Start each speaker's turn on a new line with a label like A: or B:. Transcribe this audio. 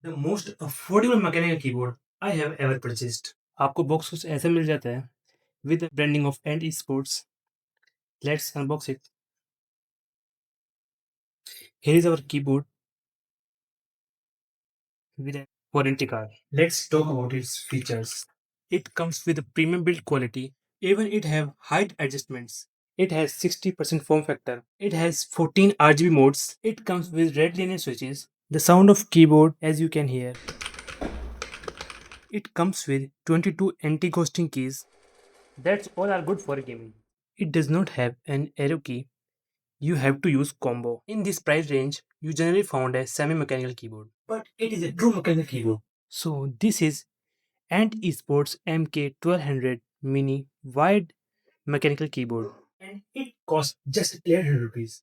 A: The most affordable mechanical keyboard I have ever purchased. आपको box कुछ ऐसा मिल जाता है with the branding of Ant Esports. Let's unbox it. Here is our keyboard with a warranty card. Let's talk about its features. It comes with a premium build quality. Even it have height adjustments. It has 60% form factor. It has 14 RGB modes. It comes with red linear switches. The sound of keyboard as you can hear. It comes with 22 anti-ghosting keys. That's all are good for gaming. It does not have an arrow key. You have to use combo. In this price range, you generally found a semi-mechanical keyboard. But it is a true mechanical keyboard. So this is Ant Esports MK1200 Mini Wide Mechanical Keyboard. And it costs just 1100 rupees.